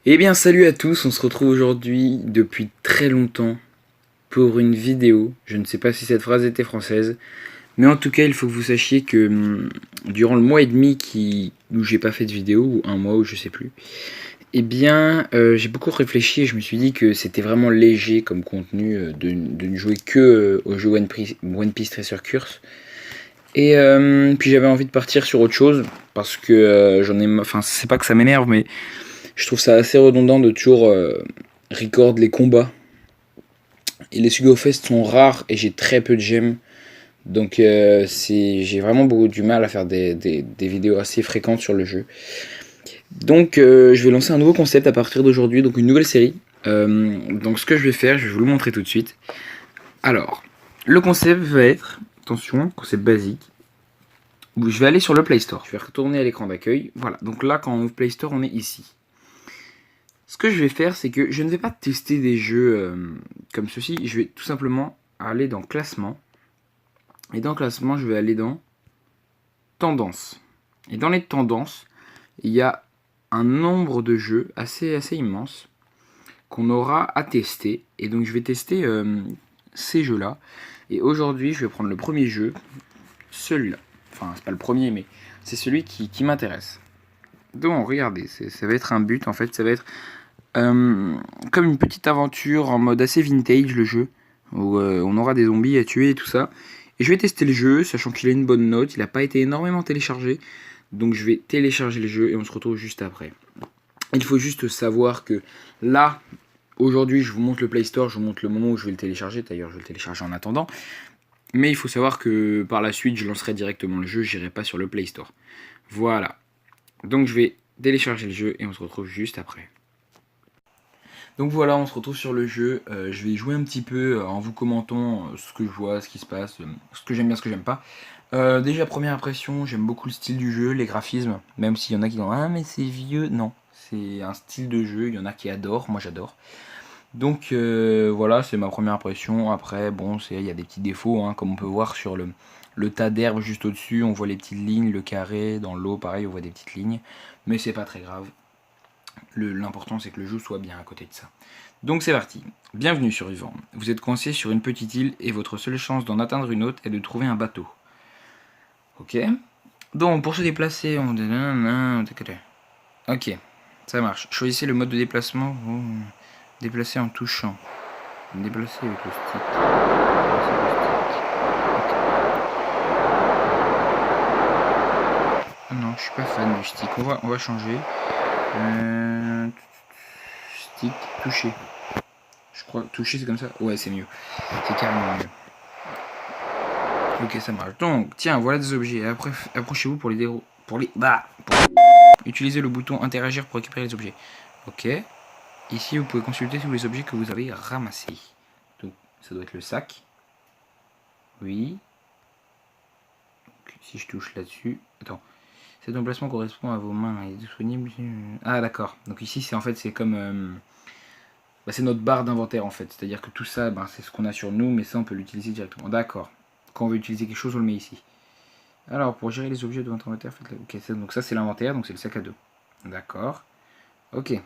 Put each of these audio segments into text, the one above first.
Eh bien salut à tous, on se retrouve aujourd'hui depuis très longtemps pour une vidéo. Je ne sais pas si cette phrase était française, mais en tout cas il faut que vous sachiez que durant le mois et demi où j'ai pas fait de vidéo, ou un mois ou je sais plus, eh bien j'ai beaucoup réfléchi et je me suis dit que c'était vraiment léger comme contenu de ne jouer que au jeu One Piece Treasure Curse. Et puis j'avais envie de partir sur autre chose parce que enfin c'est pas que ça m'énerve, mais je trouve ça assez redondant de toujours record les combats. Et les Sugo Fest sont rares et j'ai très peu de gemmes. Donc j'ai vraiment beaucoup du mal à faire des vidéos assez fréquentes sur le jeu. Donc je vais lancer un nouveau concept à partir d'aujourd'hui, donc une nouvelle série. Donc ce que je vais faire, je vais vous le montrer tout de suite. Alors, le concept va être, attention, concept basique. Je vais aller sur le Play Store. Je vais retourner à l'écran d'accueil. Voilà, donc là quand on ouvre Play Store, on est ici. Ce que je vais faire, c'est que je ne vais pas tester des jeux comme ceci. Je vais tout simplement aller dans classement. Et dans classement, je vais aller dans tendance. Et dans les tendances, il y a un nombre de jeux assez immense qu'on aura à tester. Et donc je vais tester ces jeux-là. Et aujourd'hui, je vais prendre le premier jeu, celui-là. Enfin, c'est pas le premier, mais c'est celui qui m'intéresse. Donc regardez, ça va être un but en fait, ça va être comme une petite aventure en mode assez vintage le jeu, où on aura des zombies à tuer et tout ça. Et je vais tester le jeu, sachant qu'il a une bonne note, il n'a pas été énormément téléchargé, donc je vais télécharger le jeu et on se retrouve juste après. Il faut juste savoir que là, aujourd'hui je vous montre le Play Store, je vous montre le moment où je vais le télécharger, d'ailleurs je vais le télécharger en attendant. Mais il faut savoir que par la suite je lancerai directement le jeu, j'irai pas sur le Play Store. Voilà, donc je vais télécharger le jeu et on se retrouve juste après. Donc voilà, on se retrouve sur le jeu. Je vais jouer un petit peu en vous commentant ce que je vois, ce qui se passe, ce que j'aime bien, ce que j'aime pas. Déjà, première impression, j'aime beaucoup le style du jeu, les graphismes, même s'il y en a qui disent ah mais c'est vieux. Non, c'est un style de jeu, il y en a qui adorent, moi j'adore. Donc voilà, c'est ma première impression. Après, bon, il y a des petits défauts, hein, comme on peut voir sur le tas d'herbe juste au-dessus, on voit les petites lignes, le carré, dans l'eau, pareil, on voit des petites lignes. Mais c'est pas très grave. L'important c'est que le jeu soit bien à côté de ça. Donc c'est parti. Bienvenue survivant. Vous êtes coincé sur une petite île et votre seule chance d'en atteindre une autre est de trouver un bateau. Ok. Donc pour se déplacer, on... Ok, ça marche. Choisissez le mode de déplacement. Déplacer en touchant. Déplacer avec le stick. Ah non, je suis pas fan du stick. On va changer. Stick, toucher. Je crois toucher c'est comme ça. Ouais, c'est mieux. C'est carrément mieux. Ok, ça marche. Donc, tiens, voilà des objets. Après, approchez-vous pour les dérouler. Utilisez le bouton interagir pour récupérer les objets. Ok. Ici, vous pouvez consulter tous les objets que vous avez ramassés. Donc, ça doit être le sac. Oui. Donc, si je touche là-dessus. Attends. Cet emplacement correspond à vos mains. Il est disponible. Ah, d'accord. Donc, ici, c'est en fait, c'est comme. C'est notre barre d'inventaire en fait. C'est-à-dire que tout ça, c'est ce qu'on a sur nous, mais ça, on peut l'utiliser directement. D'accord. Quand on veut utiliser quelque chose, on le met ici. Alors, pour gérer les objets de votre inventaire, faites-le. Ok, donc ça, c'est l'inventaire, donc c'est le sac à dos. D'accord. Ok. Et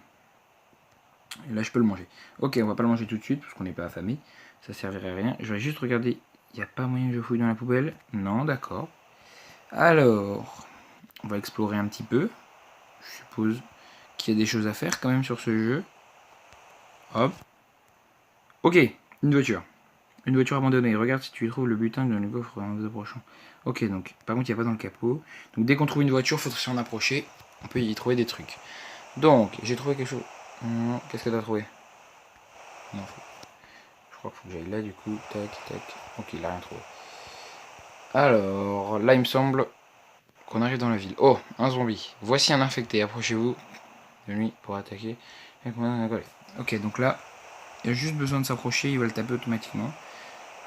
là, je peux le manger. Ok, on va pas le manger tout de suite, parce qu'on n'est pas affamé. Ça servirait à rien. Je vais juste regarder. Il n'y a pas moyen que je fouille dans la poubelle. Non, d'accord. Alors, on va explorer un petit peu. Je suppose qu'il y a des choses à faire quand même sur ce jeu. Hop. Ok, une voiture. Une voiture abandonnée. Regarde si tu trouves le butin dans le coffre en vous approchant. Ok, donc par contre il n'y a pas dans le capot. Donc dès qu'on trouve une voiture, il faut s'en approcher. On peut y trouver des trucs. Donc j'ai trouvé quelque chose. Qu'est-ce que tu as trouvé? Non, je crois qu'il faut que j'aille là du coup. Tac, tac. Ok, il n'a rien trouvé. Alors là il me semble qu'on arrive dans la ville. Oh, un zombie. Voici un infecté. Approchez-vous de lui pour attaquer. Ok, donc là, il y a juste besoin de s'approcher. Il va le taper automatiquement.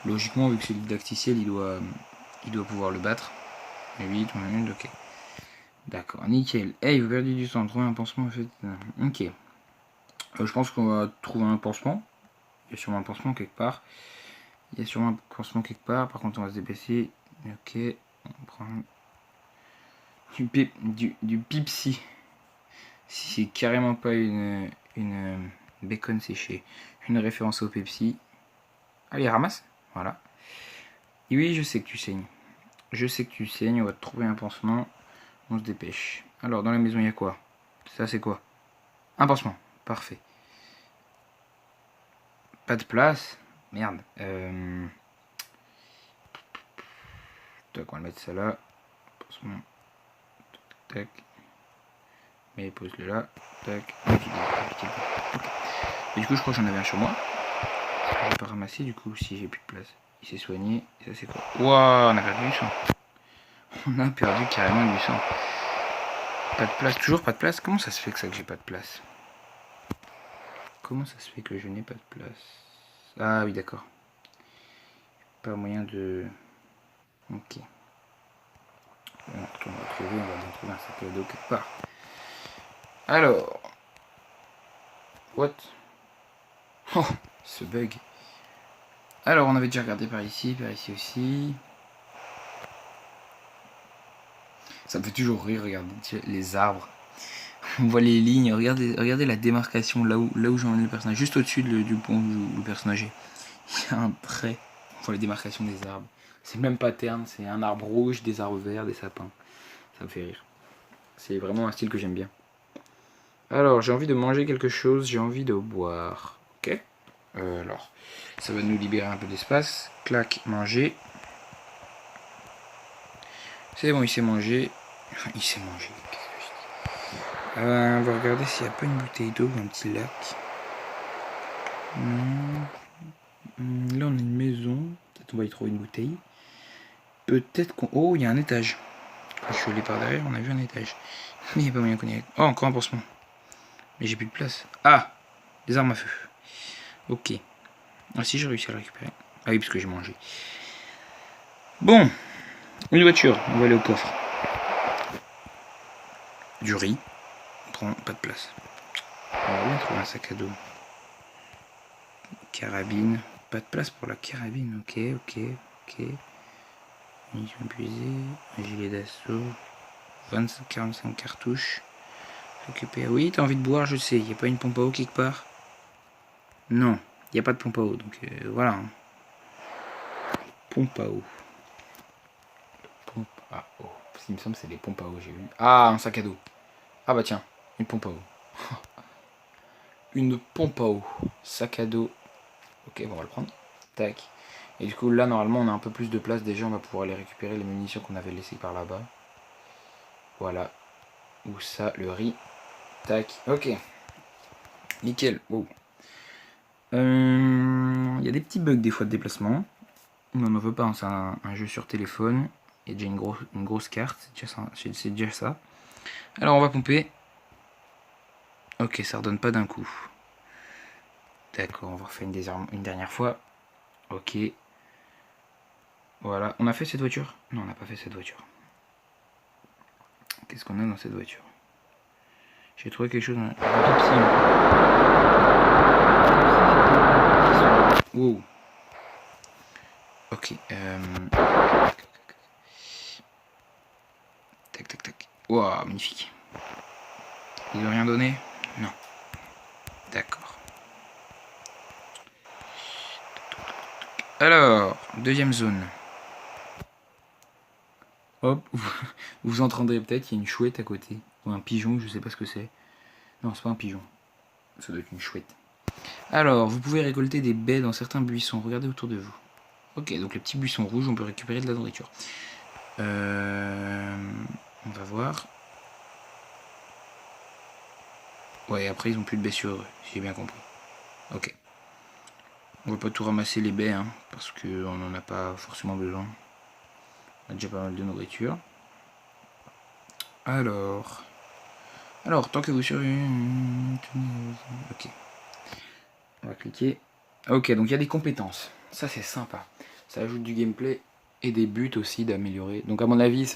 Logiquement, vu que c'est didacticiel, il doit pouvoir le battre. 8, ok. D'accord, nickel. Hey, vous perdez du temps, trouver un pansement en fait. Ok. Je pense qu'on va trouver un pansement. Il y a sûrement un pansement quelque part. Par contre, on va se déplacer. Ok. On prend du Pipsy. Si c'est carrément pas une une bacon séché. Une référence au Pepsi. Allez, ramasse. Voilà. Et oui, je sais que tu saignes. Je sais que tu saignes, on va te trouver un pansement. On se dépêche. Alors, dans la maison, il y a quoi? Ça, c'est quoi? Un pansement. Parfait. Pas de place. Merde. Tac, on va mettre ça là. Pansement. Tac. Mais pose-le là. Tac. Et du coup, je crois que j'en avais un sur moi. Je vais pas ramasser, du coup, si j'ai plus de place. Il s'est soigné. Et ça, c'est quoi? Waouh, on a perdu du sang. On a perdu carrément du sang. Pas de place, toujours pas de place. Comment ça se fait que j'ai pas de place? Comment ça se fait que je n'ai pas de place? Ah oui, d'accord. Pas moyen de... Ok. On va trouver un sac à dos quelque part. Alors... What? Oh, ce bug. Alors, on avait déjà regardé par ici aussi. Ça me fait toujours rire, regardez les arbres. On voit les lignes, regardez la démarcation là où j'emmène le personnage, juste au-dessus du pont où le personnage est. Il y a un trait. On voit la démarcation des arbres. C'est le même pattern, c'est un arbre rouge, des arbres verts, des sapins. Ça me fait rire. C'est vraiment un style que j'aime bien. Alors, j'ai envie de manger quelque chose, j'ai envie de boire. Ok. Alors, ça va nous libérer un peu d'espace. Clac, manger. C'est bon, il s'est mangé. Enfin, il s'est mangé. Qu'est-ce que je dis? On va regarder s'il n'y a pas une bouteille d'eau ou un petit lac. Là, on a une maison. Peut-être on va y trouver une bouteille. Peut-être qu'on... Oh, il y a un étage. Quand je suis allé par derrière, on a vu un étage. Mais il n'y a pas moyen qu'on y aille. Oh, encore un pansement. Mais j'ai plus de place. Ah, des armes à feu. Ok. Ah si, j'ai réussi à le récupérer. Ah oui, parce que j'ai mangé. Bon. Une voiture. On va aller au coffre. Du riz. On prend pas de place. On va bien trouver un sac à dos. Carabine. Pas de place pour la carabine. Ok. Munitions épuisées. Un gilet d'assaut. 45 cartouches. Récupérer. Oui, t'as envie de boire, je sais. Il n'y a pas une pompe à eau quelque part? Non, il n'y a pas de pompe à eau. Donc voilà. Pompe à eau. Pompe à eau. Parce qu'il me semble que c'est des pompes à eau, j'ai vu. Ah, un sac à dos. Ah bah tiens, une pompe à eau. Une pompe à eau. Sac à dos. Ok, bon, on va le prendre. Tac. Et du coup, là, normalement, on a un peu plus de place. Déjà, on va pouvoir aller récupérer les munitions qu'on avait laissées par là-bas. Voilà. Où ça, le riz. Tac. Ok. Nickel. Wow. Il y a des petits bugs des fois de déplacement. Mais on n'en veut pas, hein. C'est un jeu sur téléphone. Il y a déjà une grosse carte. C'est déjà ça. Alors, on va pomper. Ok, ça redonne pas d'un coup. D'accord, on va refaire une dernière fois. Ok. Voilà. On a fait cette voiture? Non, on n'a pas fait cette voiture. Qu'est-ce qu'on a dans cette voiture? J'ai trouvé quelque chose. Wow. Ok. Tac. Wow, magnifique. Ils n'ont rien donné? Non. D'accord. Alors, deuxième zone. Hop, vous entendrez peut-être, il y a une chouette à côté. Ou un pigeon, je sais pas ce que c'est. Non, c'est pas un pigeon. Ça doit être une chouette. Alors, vous pouvez récolter des baies dans certains buissons. Regardez autour de vous. Ok, donc les petits buissons rouges, on peut récupérer de la nourriture. On va voir. Ouais, après ils ont plus de baies sur eux, si j'ai bien compris. Ok. On va pas tout ramasser les baies, hein, parce qu'on n'en a pas forcément besoin. On a déjà pas mal de nourriture. Alors, tant que vous surveillez... Ok. On va cliquer. Ok, donc il y a des compétences. Ça, c'est sympa. Ça ajoute du gameplay et des buts aussi d'améliorer. Donc à mon avis,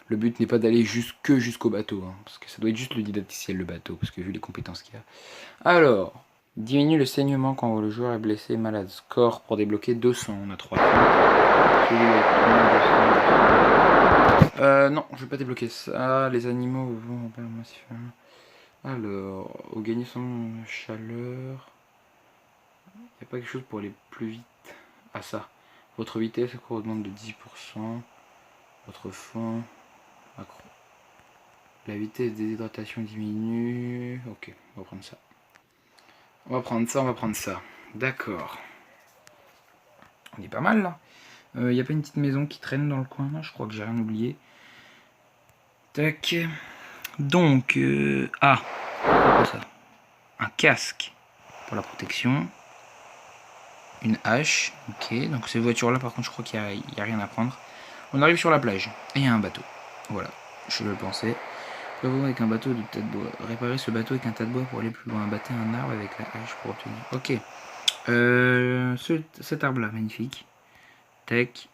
le but n'est pas d'aller jusqu'au bateau. Hein, parce que ça doit être juste le didacticiel, le bateau. Parce que vu les compétences qu'il y a. Alors, diminue le saignement quand le joueur est blessé, malade. Score pour débloquer 200. On a 3. Non, je vais pas débloquer ça. Les animaux vont massivement. Alors, au gagner son chaleur, il n'y a pas quelque chose pour aller plus vite. Ah ça, votre vitesse augmente de 10%, votre fond, la vitesse des hydratations diminue. Ok, on va prendre ça. On va prendre ça. D'accord. On est pas mal là. Il n'y a pas une petite maison qui traîne dans le coin là? Je crois que j'ai rien oublié. Tac. Donc, ah, c'est quoi ça? Un casque pour la protection. Une hache. Ok, donc ces voitures là par contre je crois qu'il n'y a rien à prendre. On arrive sur la plage et il y a un bateau. Voilà, je le pensais. Prévoit avec un bateau de tas de bois. Réparer ce bateau avec un tas de bois pour aller plus loin. Battez un arbre avec la hache pour obtenir. Ok. Cet arbre là, magnifique. Tac.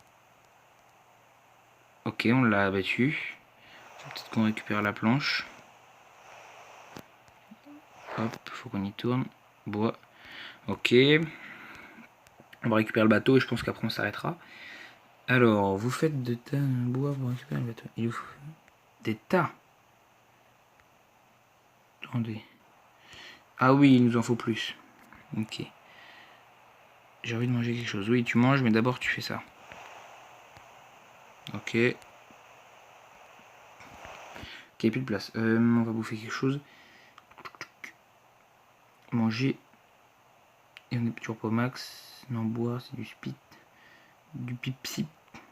Ok, on l'a abattu. Peut-être qu'on récupère la planche. Hop, faut qu'on y tourne. Bois. Ok. On va récupérer le bateau et je pense qu'après on s'arrêtera. Alors, vous faites de tas de bois pour récupérer le bateau. Il vous faut des tas. Attendez. Ah oui, il nous en faut plus. Ok. J'ai envie de manger quelque chose. Oui, tu manges, mais d'abord tu fais ça. Ok. Ok, plus de place. On va bouffer quelque chose. Manger. Et on est toujours pas au max. Non, boire, c'est du spit. Du pipsip.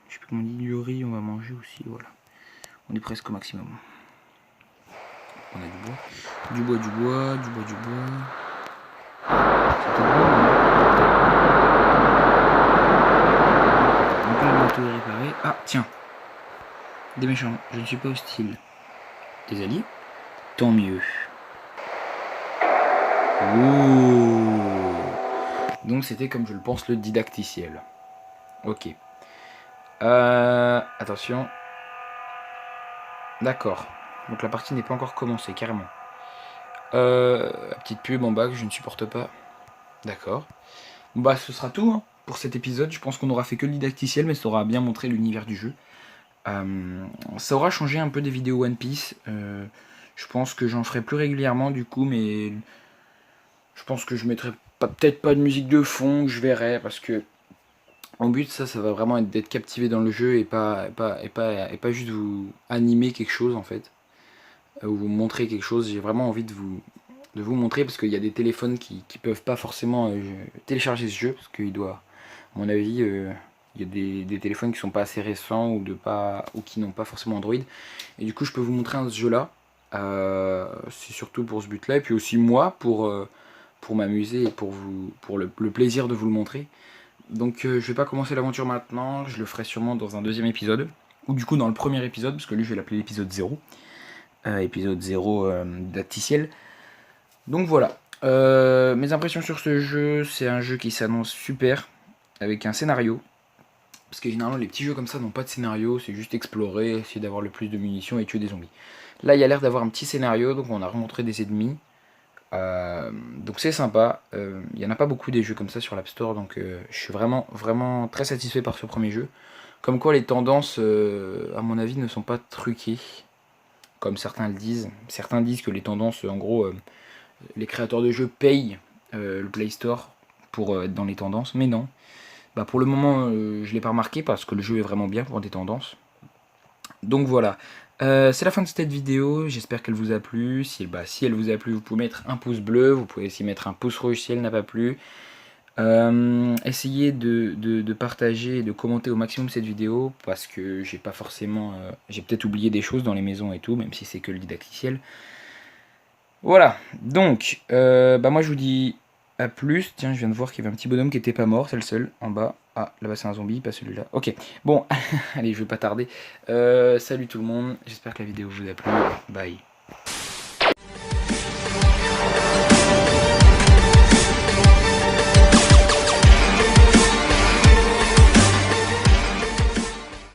Je sais pas comment on dit. Du riz, on va manger aussi. Voilà. On est presque au maximum. On a du bois. Du bois, du bois, du bois, du bois. C'était bon, donc là, le bateau est réparé. Ah, tiens. Des méchants. Je ne suis pas hostile. Des alliés? Tant mieux. Ouh. Donc c'était comme je le pense le didacticiel. Ok. Attention. D'accord. Donc la partie n'est pas encore commencée, carrément. La petite pub en bas que je ne supporte pas. D'accord. Bah ce sera tout hein, pour cet épisode. Je pense qu'on aura fait que le didacticiel, mais ça aura bien montré l'univers du jeu. Ça aura changé un peu des vidéos One Piece. Je pense que j'en ferai plus régulièrement du coup, mais je pense que je mettrai peut-être pas de musique de fond, je verrai, parce que mon but ça va vraiment être d'être captivé dans le jeu et pas juste vous animer quelque chose en fait, ou vous montrer quelque chose. J'ai vraiment envie de vous montrer, parce qu'il y a des téléphones qui peuvent pas forcément télécharger ce jeu, parce qu'il doit, à mon avis, il y a des téléphones qui sont pas assez récents ou qui n'ont pas forcément Android. Et du coup, je peux vous montrer ce jeu-là. C'est surtout pour ce but-là, et puis aussi moi pour m'amuser et pour le plaisir de vous le montrer. Donc, je vais pas commencer l'aventure maintenant. Je le ferai sûrement dans un deuxième épisode, ou du coup dans le premier épisode, parce que lui, je vais l'appeler l'épisode 0. Épisode 0 didacticiel. Donc voilà. Mes impressions sur ce jeu, c'est un jeu qui s'annonce super, avec un scénario. Parce que généralement les petits jeux comme ça n'ont pas de scénario, c'est juste explorer, essayer d'avoir le plus de munitions et tuer des zombies. Là il y a l'air d'avoir un petit scénario, donc on a rencontré des ennemis. Donc c'est sympa. Il n'y en a pas beaucoup des jeux comme ça sur l'App Store, donc je suis vraiment très satisfait par ce premier jeu. Comme quoi les tendances, à mon avis, ne sont pas truquées, comme certains le disent. Certains disent que les tendances, en gros, les créateurs de jeux payent le Play Store pour être dans les tendances, mais non. Bah pour le moment, je ne l'ai pas remarqué parce que le jeu est vraiment bien pour des tendances. Donc voilà. C'est la fin de cette vidéo. J'espère qu'elle vous a plu. Si elle vous a plu, vous pouvez mettre un pouce bleu. Vous pouvez aussi mettre un pouce rouge si elle n'a pas plu. Essayez de partager et de commenter au maximum cette vidéo, parce que j'ai pas forcément. J'ai peut-être oublié des choses dans les maisons et tout, même si c'est que le didacticiel. Voilà. Donc, moi je vous dis à plus. Tiens, je viens de voir qu'il y avait un petit bonhomme qui était pas mort, c'est le seul, en bas. Ah, là-bas c'est un zombie, pas celui-là. Ok, bon, allez, je vais pas tarder. Salut tout le monde, j'espère que la vidéo vous a plu. Bye.